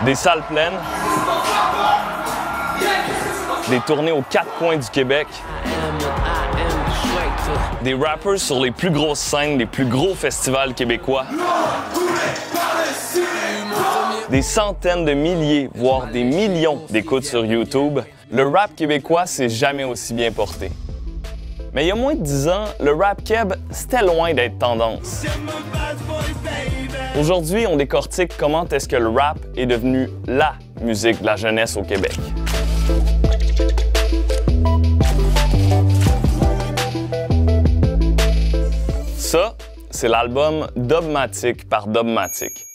Des salles pleines, des tournées aux 4 coins du Québec, des rappers sur les plus grosses scènes, les plus gros festivals québécois, des centaines de milliers, voire des millions d'écoutes sur YouTube. Le rap québécois s'est jamais aussi bien porté. Mais il y a moins de 10 ans, le rap keb, c'était loin d'être tendance. Aujourd'hui, on décortique comment est-ce que le rap est devenu LA musique de la jeunesse au Québec. Ça, c'est l'album Dubmatique par Dubmatique.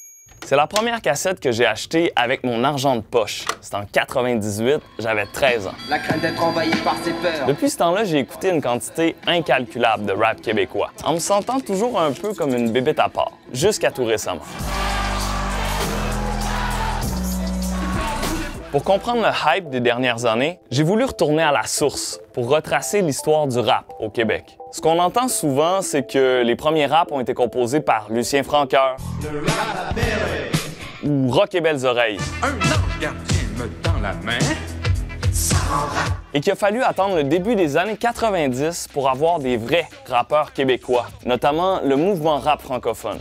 C'est la première cassette que j'ai achetée avec mon argent de poche. C'était en 98, j'avais 13 ans. La crainte d'être envahi par ses peurs. Depuis ce temps-là, j'ai écouté une quantité incalculable de rap québécois, en me sentant toujours un peu comme une bébête à part, jusqu'à tout récemment. Pour comprendre le hype des dernières années, j'ai voulu retourner à la source pour retracer l'histoire du rap au Québec. Ce qu'on entend souvent, c'est que les premiers raps ont été composés par Lucien Francoeur ou Rock et Belles Oreilles. Un ange gardien me tend la main. Et qu'il a fallu attendre le début des années 90 pour avoir des vrais rappeurs québécois, notamment le mouvement rap francophone.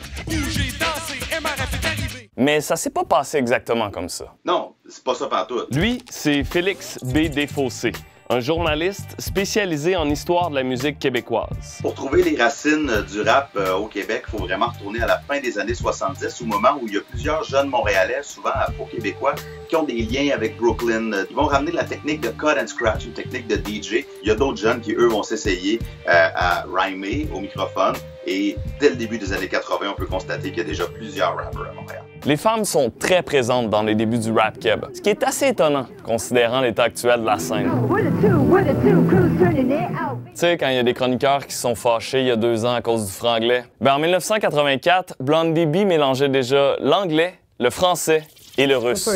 Mais ça s'est pas passé exactement comme ça. Non, c'est pas ça pantoute. Lui, c'est Félix B. Desfossés, un journaliste spécialisé en histoire de la musique québécoise. Pour trouver les racines du rap au Québec, il faut vraiment retourner à la fin des années 70, au moment où il y a plusieurs jeunes Montréalais, souvent afro-québécois, qui ont des liens avec Brooklyn. Ils vont ramener la technique de cut and scratch, une technique de DJ. Il y a d'autres jeunes qui, eux, vont s'essayer à rhymer au microphone. Et dès le début des années 80, on peut constater qu'il y a déjà plusieurs rappers à Montréal. Les femmes sont très présentes dans les débuts du rap keb, ce qui est assez étonnant, considérant l'état actuel de la scène. Tu sais, quand il y a des chroniqueurs qui se sont fâchés il y a 2 ans à cause du franglais. En 1984, Blondie B mélangeait déjà l'anglais, le français et le russe.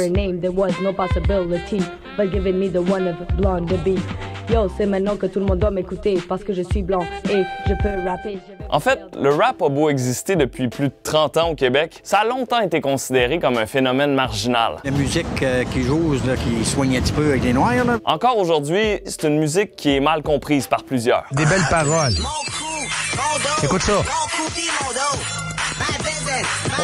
Yo, c'est maintenant que tout le monde doit m'écouter parce que je suis blanc et je peux rapper. En fait, le rap a beau exister depuis plus de 30 ans au Québec, ça a longtemps été considéré comme un phénomène marginal. La musique qui joue, là, qui soigne un petit peu avec les noirs, là. Encore aujourd'hui, c'est une musique qui est mal comprise par plusieurs. Des belles paroles. Écoute ça.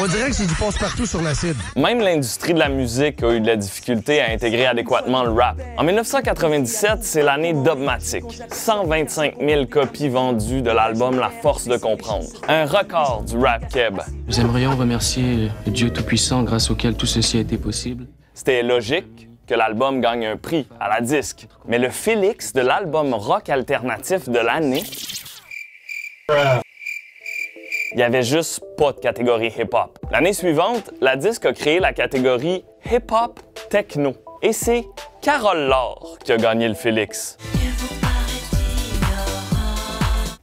On dirait que c'est du passe-partout sur l'acide. Même l'industrie de la musique a eu de la difficulté à intégrer adéquatement le rap. En 1997, c'est l'année Dubmatique. 125 000 copies vendues de l'album La Force de comprendre. Un record du rap keb. Nous aimerions remercier le Dieu Tout-Puissant grâce auquel tout ceci a été possible. C'était logique que l'album gagne un prix à la disque. Mais le Félix de l'album rock alternatif de l'année... Il n'y avait juste pas de catégorie hip-hop. L'année suivante, la disque a créé la catégorie hip-hop techno. Et c'est Carole Laure qui a gagné le Félix.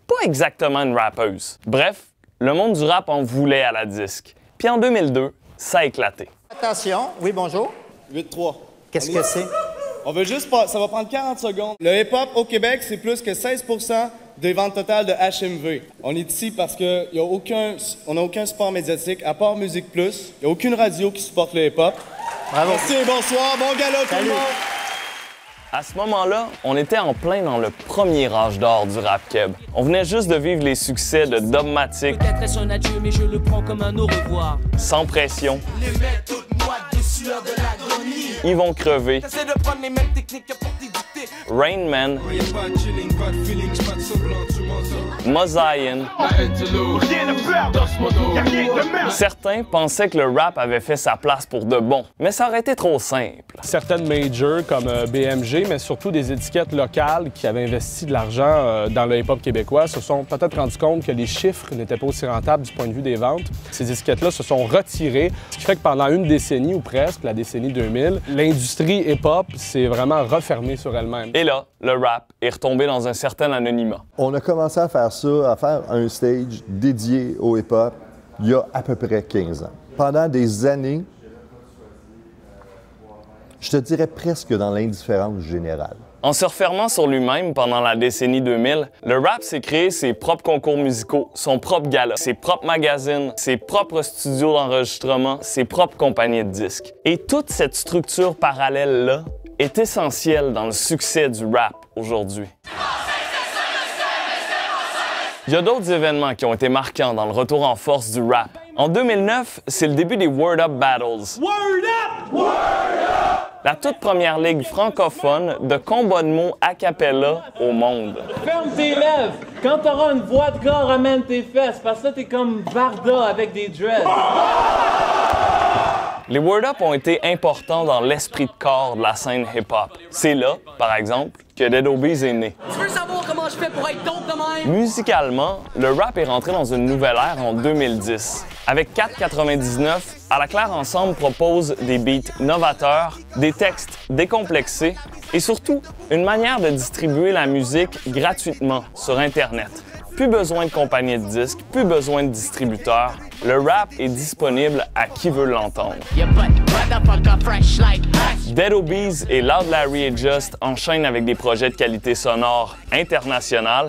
Pas exactement une rappeuse. Bref, le monde du rap en voulait à la disque. Puis en 2002, ça a éclaté. Attention, oui, bonjour. 8-3. Qu'est-ce que c'est? On veut juste ça va prendre 40 secondes. Le hip-hop au Québec, c'est plus que 16% des ventes totales de HMV. On est ici parce qu'on n'a aucun support médiatique, à part Musique Plus. Il n'y a aucune radio qui supporte le hip-hop. Bravo. Merci, bonsoir, bon gala tout le monde! À ce moment-là, on était en plein dans le premier âge d'or du rap keb. On venait juste de vivre les succès de Dubmatique, Peut-être est-ce un adieu, mais je le prends comme un au revoir. Sans pression, Les mecs toutes moites de sueur de l'agonie. Ils vont crever, T'essaies de prendre les mêmes techniques que pour t'édicter. Rain Man, Mosaïen. Certains pensaient que le rap avait fait sa place pour de bon, mais ça aurait été trop simple. Certaines majors comme BMG, mais surtout des étiquettes locales qui avaient investi de l'argent dans le hip-hop québécois, se sont peut-être rendus compte que les chiffres n'étaient pas aussi rentables du point de vue des ventes. Ces étiquettes-là se sont retirées, ce qui fait que pendant une décennie ou presque, la décennie 2000, l'industrie hip-hop s'est vraiment refermée sur elle-même. Et là, le rap est retombé dans un certain anonymat. On a commencé à faire ça, à faire un stage dédié au hip-hop il y a à peu près 15 ans. Pendant des années, je te dirais presque dans l'indifférence générale. En se refermant sur lui-même pendant la décennie 2000, le rap s'est créé ses propres concours musicaux, son propre gala, ses propres magazines, ses propres studios d'enregistrement, ses propres compagnies de disques. Et toute cette structure parallèle-là est essentielle dans le succès du rap aujourd'hui. Il y a d'autres événements qui ont été marquants dans le retour en force du rap. En 2009, c'est le début des Word Up Battles. Word Up! Word Up! La toute première ligue francophone de combat de mots a cappella au monde. Ferme tes lèvres! Quand t'auras une voix de gars, ramène tes fesses, parce que là, t'es comme Varda avec des dreads. Les Word Up ont été importants dans l'esprit de corps de la scène hip-hop. C'est là, par exemple, que Dead Obies est né. Tu veux savoir comment je fais pour être dope de même? Musicalement, le rap est rentré dans une nouvelle ère en 2010. Avec 4,99, À la Claire Ensemble propose des beats novateurs, des textes décomplexés et surtout une manière de distribuer la musique gratuitement sur Internet. Plus besoin de compagnie de disques, plus besoin de distributeurs. Le rap est disponible à qui veut l'entendre. Dead Obies et Loud Larry et Just enchaînent avec des projets de qualité sonore internationale.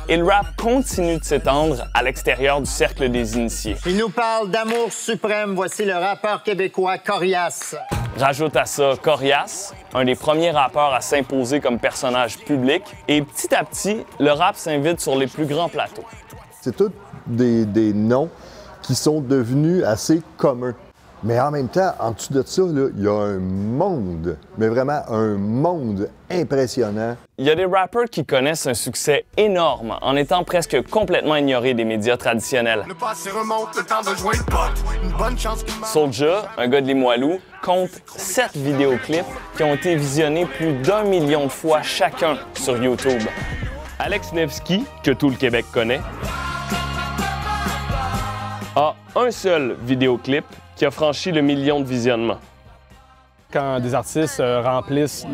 Et le rap continue de s'étendre à l'extérieur du cercle des initiés. Il nous parle d'amour suprême. Voici le rappeur québécois Corias. Rajoute à ça Corias, un des premiers rappeurs à s'imposer comme personnage public. Et petit à petit, le rap s'invite sur les plus grands plateaux. C'est tous des noms qui sont devenus assez communs. Mais en même temps, en dessous de ça, il y a un monde, mais vraiment un monde impressionnant. Il y a des rappers qui connaissent un succès énorme en étant presque complètement ignorés des médias traditionnels. Le passé remonte, le temps de jouer le pote. Une bonne chance qu'il meurt. Soulja, un gars de Limoilou, compte 7 vidéoclips qui ont été visionnés plus d'1 million de fois chacun sur YouTube. Alex Nevsky, que tout le Québec connaît, a un seul vidéoclip qui a franchi le million de visionnements. Quand des artistes remplissent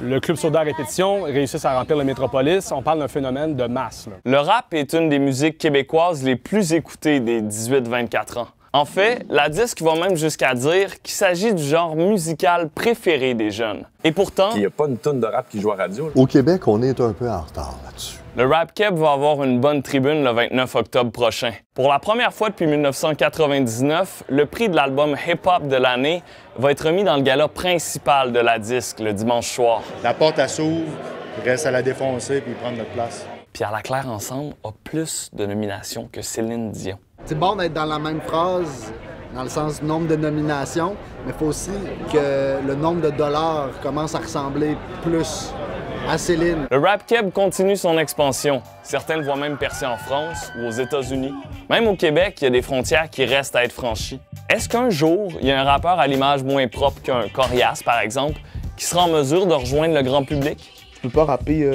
le Club Soda à répétition, réussissent à remplir le Métropolis, on parle d'un phénomène de masse. Là. Le rap est une des musiques québécoises les plus écoutées des 18-24 ans. En fait, la disque va même jusqu'à dire qu'il s'agit du genre musical préféré des jeunes. Et pourtant... Il n'y a pas une toune de rap qui joue à radio. Au Québec, on est un peu en retard là-dessus. Le Rap Keb va avoir une bonne tribune le 29 octobre prochain. Pour la première fois depuis 1999, le prix de l'album hip-hop de l'année va être remis dans le gala principal de la disque le dimanche soir. La porte, elle s'ouvre, il reste à la défoncer puis prendre notre place. Puis À la Claire Ensemble a plus de nominations que Céline Dion. C'est bon d'être dans la même phrase, dans le sens du nombre de nominations, mais il faut aussi que le nombre de dollars commence à ressembler plus à Céline. Le Rap Keb continue son expansion. Certains le voient même percer en France ou aux États-Unis. Même au Québec, il y a des frontières qui restent à être franchies. Est-ce qu'un jour, il y a un rappeur à l'image moins propre qu'un Corias, par exemple, qui sera en mesure de rejoindre le grand public? Tu peux pas rapper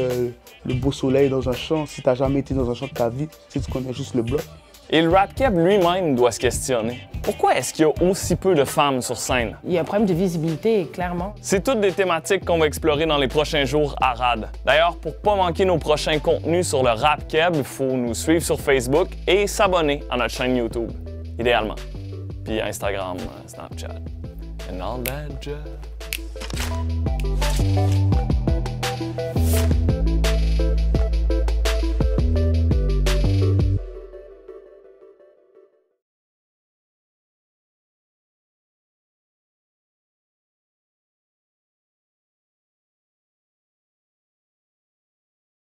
le beau soleil dans un champ si t'as jamais été dans un champ de ta vie, si tu connais juste le bloc. Et le Rap Keb lui-même doit se questionner. Pourquoi est-ce qu'il y a aussi peu de femmes sur scène? Il y a un problème de visibilité, clairement. C'est toutes des thématiques qu'on va explorer dans les prochains jours à RAD. D'ailleurs, pour pas manquer nos prochains contenus sur le Rap Keb, il faut nous suivre sur Facebook et s'abonner à notre chaîne YouTube, idéalement. Puis Instagram, Snapchat, and all that jazz.